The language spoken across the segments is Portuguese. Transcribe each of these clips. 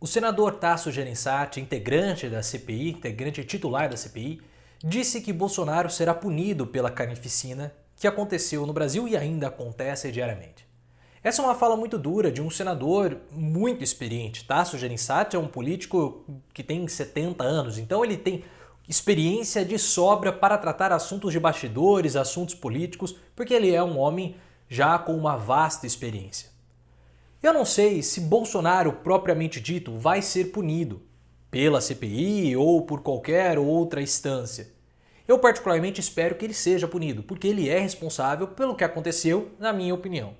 O senador Tasso Gereissati, integrante da CPI, integrante titular da CPI, disse que Bolsonaro será punido pela carnificina que aconteceu no Brasil e ainda acontece diariamente. Essa é uma fala muito dura de um senador muito experiente. Tasso Gereissati é um político que tem 70 anos, então ele tem experiência de sobra para tratar assuntos de bastidores, assuntos políticos, porque ele é um homem já com uma vasta experiência. Eu não sei se Bolsonaro, propriamente dito, vai ser punido pela CPI ou por qualquer outra instância. Eu particularmente espero que ele seja punido, porque ele é responsável pelo que aconteceu, na minha opinião.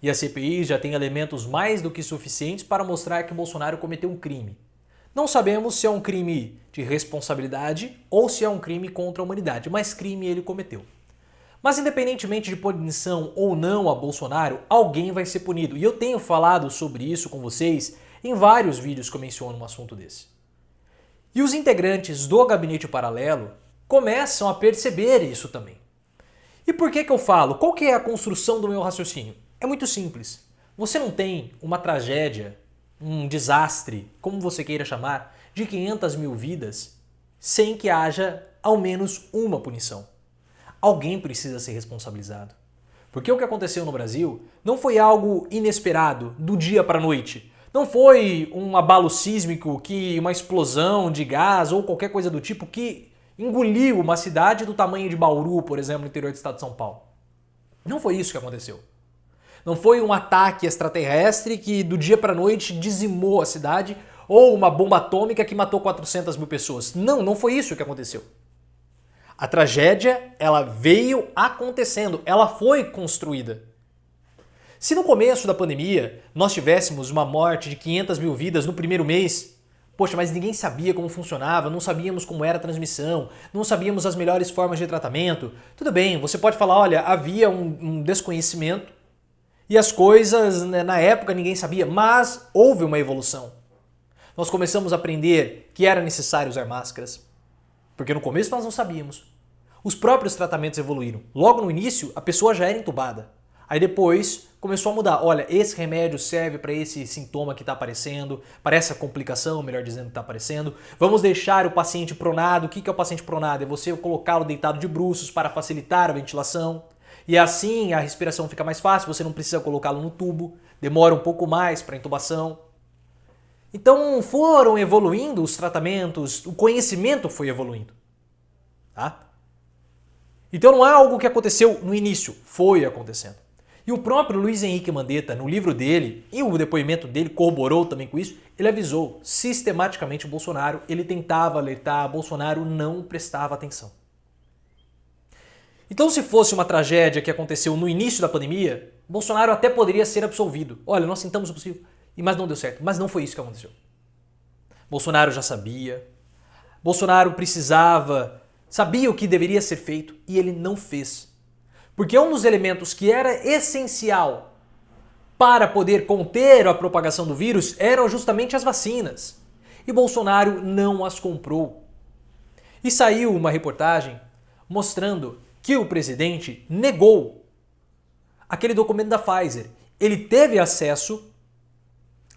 E a CPI já tem elementos mais do que suficientes para mostrar que Bolsonaro cometeu um crime. Não sabemos se é um crime de responsabilidade ou se é um crime contra a humanidade, mas crime ele cometeu. Mas independentemente de punição ou não a Bolsonaro, alguém vai ser punido. E eu tenho falado sobre isso com vocês em vários vídeos que eu menciono um assunto desse. E os integrantes do Gabinete Paralelo começam a perceber isso também. E por que eu falo? Qual que é a construção do meu raciocínio? É muito simples. Você não tem uma tragédia, um desastre, como você queira chamar, de 500 mil vidas sem que haja ao menos uma punição. Alguém precisa ser responsabilizado. Porque o que aconteceu no Brasil não foi algo inesperado, do dia para a noite. Não foi um abalo sísmico, uma explosão de gás ou qualquer coisa do tipo que engoliu uma cidade do tamanho de Bauru, por exemplo, no interior do estado de São Paulo. Não foi isso que aconteceu. Não foi um ataque extraterrestre que do dia para a noite dizimou a cidade ou uma bomba atômica que matou 400 mil pessoas. Não foi isso que aconteceu. A tragédia, ela veio acontecendo, ela foi construída. Se no começo da pandemia nós tivéssemos uma morte de 500 mil vidas no primeiro mês, poxa, mas ninguém sabia como funcionava, não sabíamos como era a transmissão, não sabíamos as melhores formas de tratamento, tudo bem, você pode falar, olha, havia um desconhecimento e as coisas, na época ninguém sabia, mas houve uma evolução. Nós começamos a aprender que era necessário usar máscaras, porque no começo nós não sabíamos. Os próprios tratamentos evoluíram. Logo no início, a pessoa já era entubada. Aí depois começou a mudar. Olha, esse remédio serve para esse sintoma que está aparecendo, para essa complicação, melhor dizendo, que está aparecendo. Vamos deixar o paciente pronado. O que é o paciente pronado? É você colocá-lo deitado de bruços para facilitar a ventilação. E assim a respiração fica mais fácil, você não precisa colocá-lo no tubo. Demora um pouco mais para a intubação. Então foram evoluindo os tratamentos, o conhecimento foi evoluindo. Tá? Então não é algo que aconteceu no início, foi acontecendo. E o próprio Luiz Henrique Mandetta, no livro dele, e o depoimento dele corroborou também com isso, ele avisou sistematicamente o Bolsonaro, ele tentava alertar, Bolsonaro não prestava atenção. Então se fosse uma tragédia que aconteceu no início da pandemia, Bolsonaro até poderia ser absolvido. Olha, nós tentamos o possível, mas não deu certo. Mas não foi isso que aconteceu. Bolsonaro já sabia, Bolsonaro sabia o que deveria ser feito e ele não fez. Porque um dos elementos que era essencial para poder conter a propagação do vírus eram justamente as vacinas. E Bolsonaro não as comprou. E saiu uma reportagem mostrando que o presidente negou aquele documento da Pfizer. Ele teve acesso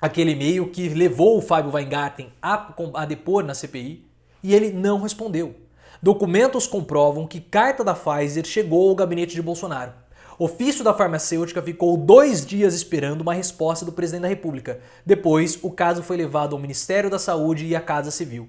àquele e-mail que levou o Fábio Weingarten a depor na CPI e ele não respondeu. Documentos comprovam que carta da Pfizer chegou ao gabinete de Bolsonaro. Ofício da farmacêutica ficou 2 dias esperando uma resposta do presidente da República. Depois, o caso foi levado ao Ministério da Saúde e à Casa Civil.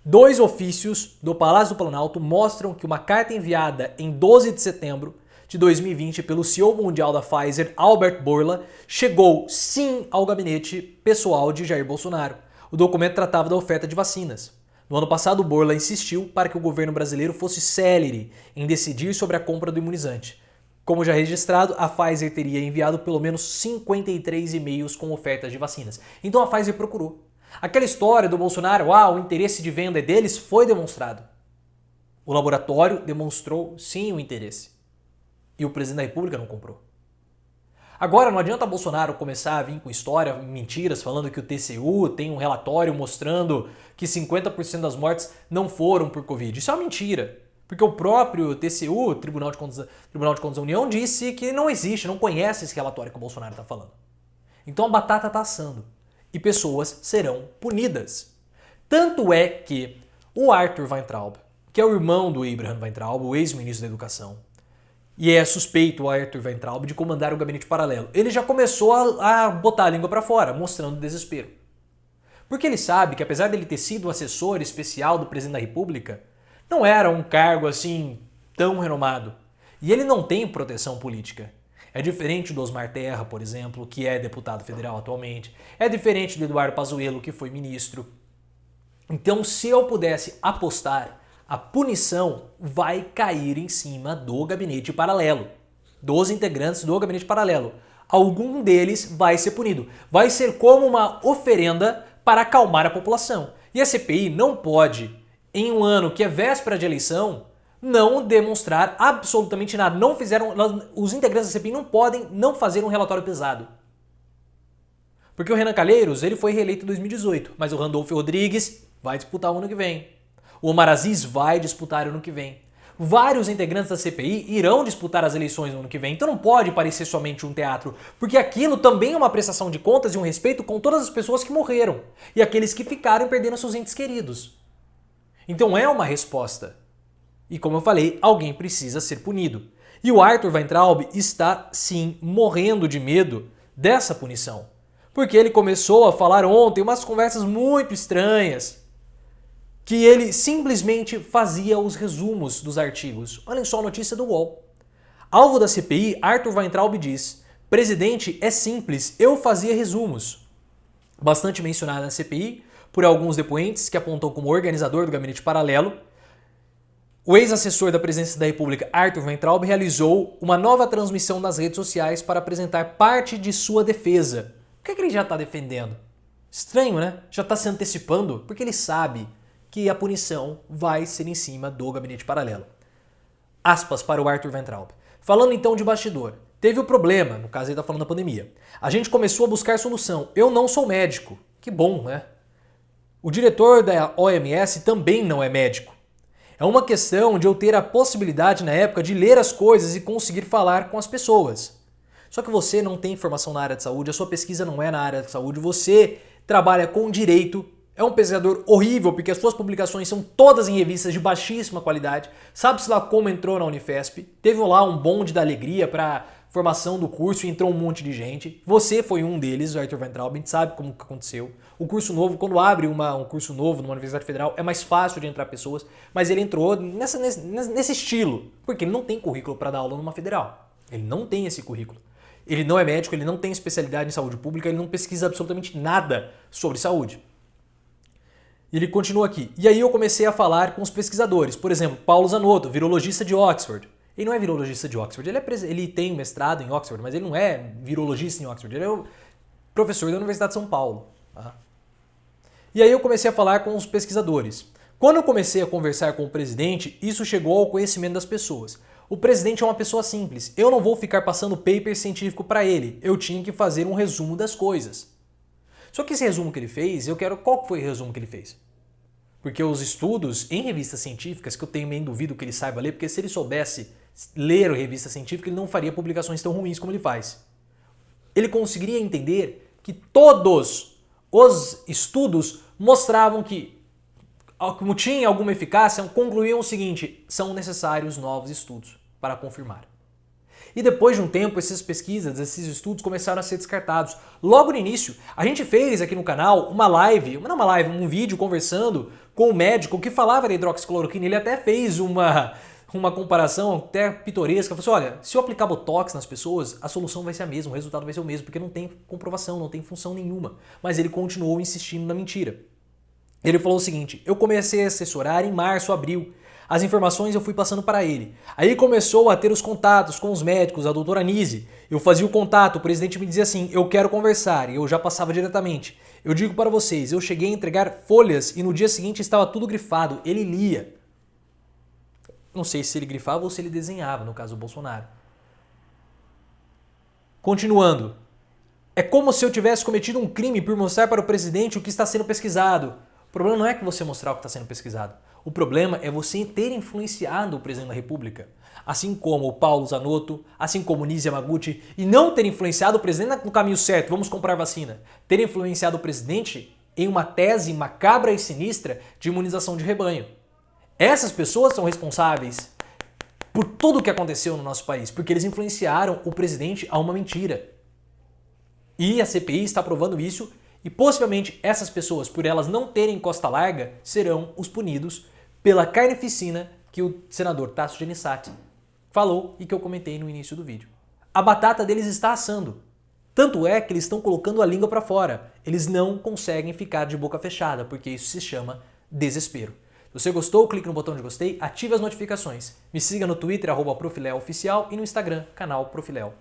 2 ofícios do Palácio do Planalto mostram que uma carta enviada em 12 de setembro de 2020 pelo CEO mundial da Pfizer, Albert Bourla, chegou sim ao gabinete pessoal de Jair Bolsonaro. O documento tratava da oferta de vacinas. No ano passado, Bourla insistiu para que o governo brasileiro fosse célere em decidir sobre a compra do imunizante. Como já registrado, a Pfizer teria enviado pelo menos 53 e-mails com ofertas de vacinas. Então a Pfizer procurou. Aquela história do Bolsonaro, o interesse de venda é deles, foi demonstrado. O laboratório demonstrou sim o interesse. E o presidente da República não comprou. Agora, não adianta Bolsonaro começar a vir com história, mentiras, falando que o TCU tem um relatório mostrando que 50% das mortes não foram por Covid. Isso é uma mentira. Porque o próprio TCU, Tribunal de Contas da União, disse que não existe, não conhece esse relatório que o Bolsonaro está falando. Então a batata está assando. e pessoas serão punidas. Tanto é que o Arthur Weintraub, que é o irmão do Abraham Weintraub, o ex-ministro da Educação, e é suspeito o Arthur Weintraub de comandar o gabinete paralelo, ele já começou a botar a língua para fora, mostrando desespero. Porque ele sabe que apesar dele ter sido o assessor especial do presidente da República, não era um cargo assim tão renomado. E ele não tem proteção política. É diferente do Osmar Terra, por exemplo, que é deputado federal atualmente. É diferente do Eduardo Pazuello, que foi ministro. Então, se eu pudesse apostar, a punição vai cair em cima do gabinete paralelo, dos integrantes do gabinete paralelo. Algum deles vai ser punido. Vai ser como uma oferenda para acalmar a população. E a CPI não pode, em um ano que é véspera de eleição, não demonstrar absolutamente nada. Não fizeram, os integrantes da CPI não podem não fazer um relatório pesado. Porque o Renan Calheiros, ele foi reeleito em 2018, mas o Randolfo Rodrigues vai disputar o ano que vem. O Omar Aziz vai disputar o ano que vem. Vários integrantes da CPI irão disputar as eleições no ano que vem, então não pode parecer somente um teatro, porque aquilo também é uma prestação de contas e um respeito com todas as pessoas que morreram e aqueles que ficaram perdendo seus entes queridos. Então é uma resposta. E como eu falei, alguém precisa ser punido. E o Arthur Weintraub está, sim, morrendo de medo dessa punição. Porque ele começou a falar ontem umas conversas muito estranhas, que ele simplesmente fazia os resumos dos artigos. Olhem só a notícia do UOL. Alvo da CPI, Arthur Weintraub diz: presidente, é simples, eu fazia resumos. Bastante mencionado na CPI por alguns depoentes que apontam como organizador do gabinete paralelo. O ex-assessor da Presidência da República, Arthur Weintraub, realizou uma nova transmissão nas redes sociais para apresentar parte de sua defesa. O que é que ele já está defendendo? Estranho, né? Já está se antecipando, porque ele sabe que a punição vai ser em cima do gabinete paralelo. Aspas para o Arthur Weintraub. Falando então de bastidor. Teve o problema, no caso ele está falando da pandemia. A gente começou a buscar solução. Eu não sou médico. Que bom, né? O diretor da OMS também não é médico. É uma questão de eu ter a possibilidade na época de ler as coisas e conseguir falar com as pessoas. Só que você não tem formação na área de saúde, a sua pesquisa não é na área de saúde, você trabalha com direito, é um pesquisador horrível porque as suas publicações são todas em revistas de baixíssima qualidade, sabe-se lá como entrou na Unifesp, teve lá um bonde da alegria para formação do curso e entrou um monte de gente. Você foi um deles, o Arthur Weintraub, a gente sabe como que aconteceu. O curso novo, quando abre um curso novo numa Universidade Federal, é mais fácil de entrar pessoas, mas ele entrou nesse estilo, porque ele não tem currículo para dar aula numa federal. Ele não tem esse currículo. Ele não é médico, ele não tem especialidade em saúde pública, ele não pesquisa absolutamente nada sobre saúde. Ele continua aqui. E aí eu comecei a falar com os pesquisadores. Por exemplo, Paulo Zanotto, virologista de Oxford. Ele não é virologista de Oxford, ele tem um mestrado em Oxford, mas ele não é virologista em Oxford, ele é o professor da Universidade de São Paulo. Tá? E aí eu comecei a falar com os pesquisadores. Quando eu comecei a conversar com o presidente, isso chegou ao conhecimento das pessoas. O presidente é uma pessoa simples, eu não vou ficar passando paper científico para ele, eu tinha que fazer um resumo das coisas. Só que esse resumo que ele fez, qual foi o resumo que ele fez? Porque os estudos em revistas científicas, que eu também duvido que ele saiba ler, porque se ele soubesse ler a revista científica, ele não faria publicações tão ruins como ele faz. Ele conseguiria entender que todos os estudos mostravam que, como tinha alguma eficácia, concluíam o seguinte: são necessários novos estudos para confirmar. E depois de um tempo, essas pesquisas, esses estudos começaram a ser descartados. Logo no início, a gente fez aqui no canal um vídeo conversando com um médico que falava da hidroxicloroquina. Ele até fez uma comparação até pitoresca. Ele falou assim: olha, se eu aplicar botox nas pessoas, a solução vai ser a mesma, o resultado vai ser o mesmo, porque não tem comprovação, não tem função nenhuma. Mas ele continuou insistindo na mentira. Ele falou o seguinte: eu comecei a assessorar em março, abril. As informações eu fui passando para ele. Aí começou a ter os contatos com os médicos, a doutora Anise. Eu fazia o contato, o presidente me dizia assim: eu quero conversar, e eu já passava diretamente. Eu digo para vocês, eu cheguei a entregar folhas e no dia seguinte estava tudo grifado. Ele lia. Não sei se ele grifava ou se ele desenhava, no caso do Bolsonaro. Continuando. É como se eu tivesse cometido um crime por mostrar para o presidente o que está sendo pesquisado. O problema não é que você mostrar o que está sendo pesquisado. O problema é você ter influenciado o presidente da República, assim como o Paulo Zanotto, assim como o Nisi Yamaguchi, e não ter influenciado o presidente no caminho certo, vamos comprar vacina, ter influenciado o presidente em uma tese macabra e sinistra de imunização de rebanho. Essas pessoas são responsáveis por tudo o que aconteceu no nosso país, porque eles influenciaram o presidente a uma mentira. E a CPI está provando isso, e possivelmente essas pessoas, por elas não terem costa larga, serão os punidos pela carnificina que o senador Tasso Gereissati falou e que eu comentei no início do vídeo. A batata deles está assando. Tanto é que eles estão colocando a língua para fora. Eles não conseguem ficar de boca fechada, porque isso se chama desespero. Se você gostou, clique no botão de gostei, ative as notificações. Me siga no Twitter, @Profileoficial, e no Instagram, canal Profiléu.